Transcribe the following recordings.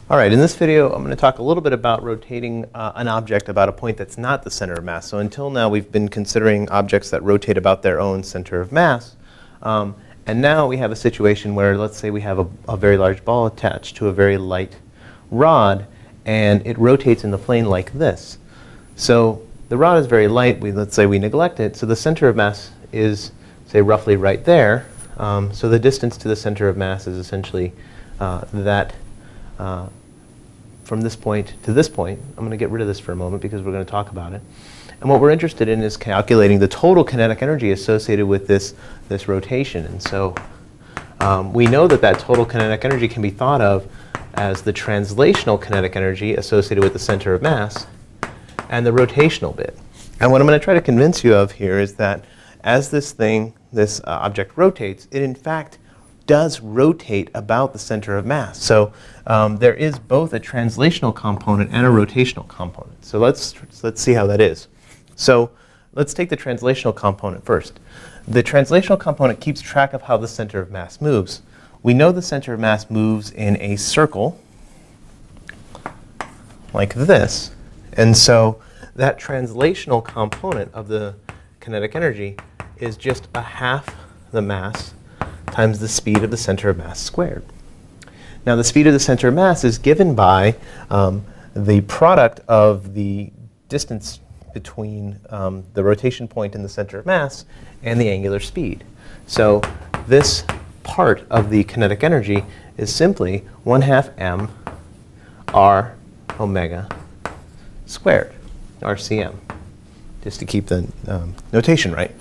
All right, in this video, I'm going to talk a little bit about rotating an object about a point that's not the center of mass. So until now, we've been considering objects that rotate about their own center of mass. And now we have a situation where, let's say we have a very large ball attached to a very light rod, and it rotates in the plane like this. So the rod is very light. Let's say we neglect it. So the center of mass is, say, roughly right there. So the distance to the center of mass is essentially from this point to this point. I'm going to get rid of this for a moment because we're going to talk about it. And what we're interested in is calculating the total kinetic energy associated with this rotation. And so we know that total kinetic energy can be thought of as the translational kinetic energy associated with the center of mass and the rotational bit. And what I'm going to try to convince you of here is that as this object rotates, it in fact does rotate about the center of mass. So there is both a translational component and a rotational component. So let's see how that is. So let's take the translational component first. The translational component keeps track of how the center of mass moves. We know the center of mass moves in a circle like this. And so that translational component of the kinetic energy is just a half the mass times the speed of the center of mass squared. Now the speed of the center of mass is given by the product of the distance between the rotation point in the center of mass and the angular speed. So this part of the kinetic energy is simply 1/2 m r omega squared, RCM, just to keep the notation right.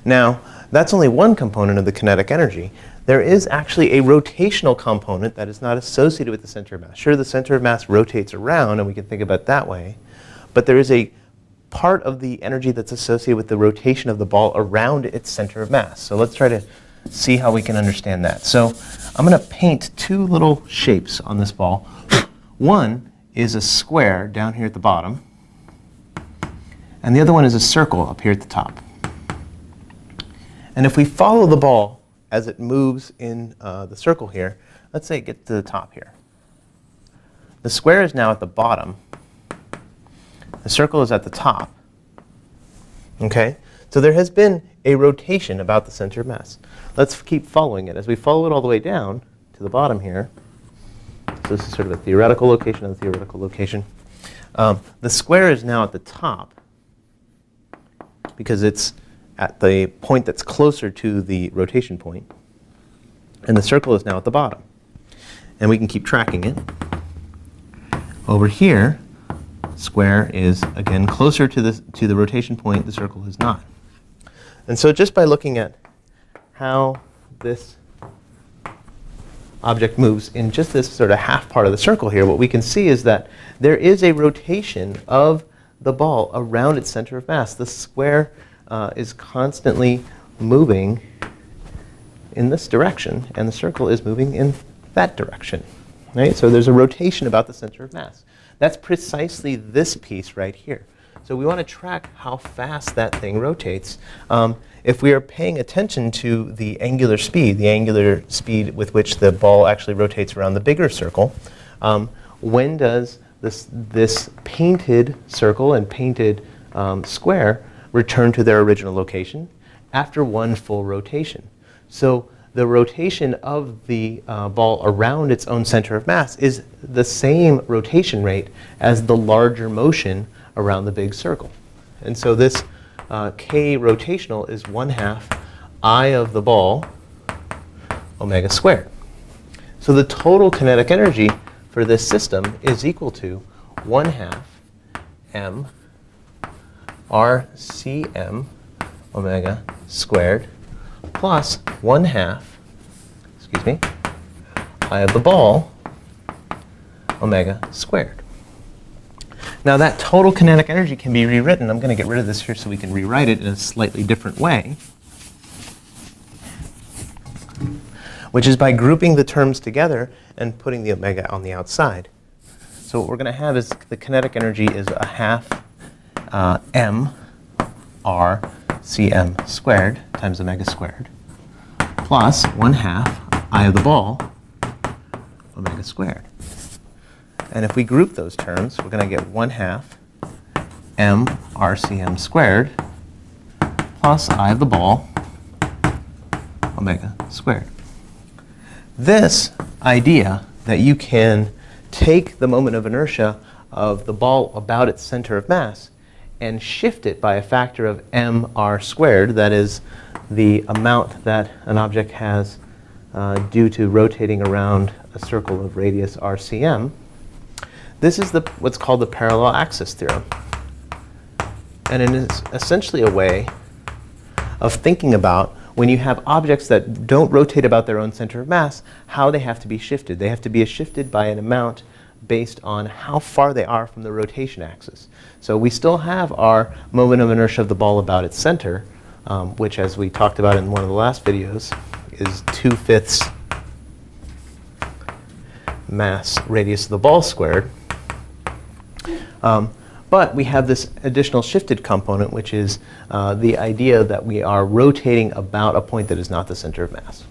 Now, that's only one component of the kinetic energy. There is actually a rotational component that is not associated with the center of mass. Sure, the center of mass rotates around, and we can think about it that way, but there is a part of the energy that's associated with the rotation of the ball around its center of mass. So let's try to see how we can understand that. So I'm going to paint two little shapes on this ball. One is a square down here at the bottom, and the other one is a circle up here at the top. And if we follow the ball as it moves in the circle here, let's say it gets to the top here. The square is now at the bottom. The circle is at the top. Okay? So there has been a rotation about the center of mass. Let's keep following it. As we follow it all the way down to the bottom here, so this is sort of a theoretical location and a theoretical location. The square is now at the top because it's at the point that's closer to the rotation point, and the circle is now at the bottom. And we can keep tracking it. Over here, square is again closer to the rotation point, the circle is not. And so just by looking at how this object moves in just this sort of half part of the circle here, what we can see is that there is a rotation of the ball around its center of mass. The square is constantly moving in this direction, and the circle is moving in that direction. Right? So there's a rotation about the center of mass. That's precisely this piece right here. So we want to track how fast that thing rotates. If we are paying attention to the angular speed with which the ball actually rotates around the bigger circle, when does this painted circle and painted square return to their original location? After one full rotation. So the rotation of the ball around its own center of mass is the same rotation rate as the larger motion around the big circle. And so this k rotational is 1/2 I of the ball omega squared. So the total kinetic energy for this system is equal to 1/2 m RCM omega squared plus 1/2, I of the ball omega squared. Now that total kinetic energy can be rewritten. I'm going to get rid of this here so we can rewrite it in a slightly different way, which is by grouping the terms together and putting the omega on the outside. So what we're going to have is the kinetic energy is 1/2 m r cm squared times omega squared plus 1/2 I of the ball omega squared. And if we group those terms, we're going to get 1/2 m RCM squared plus I of the ball omega squared. This idea that you can take the moment of inertia of the ball about its center of mass and shift it by a factor of mr squared, that is the amount that an object has due to rotating around a circle of radius RCM, this is what's called the parallel axis theorem. And it is essentially a way of thinking about when you have objects that don't rotate about their own center of mass, how they have to be shifted. They have to be shifted by an amount based on how far they are from the rotation axis. So we still have our moment of inertia of the ball about its center, which, as we talked about in one of the last videos, is 2/5 mass radius of the ball squared. But we have this additional shifted component, which is the idea that we are rotating about a point that is not the center of mass.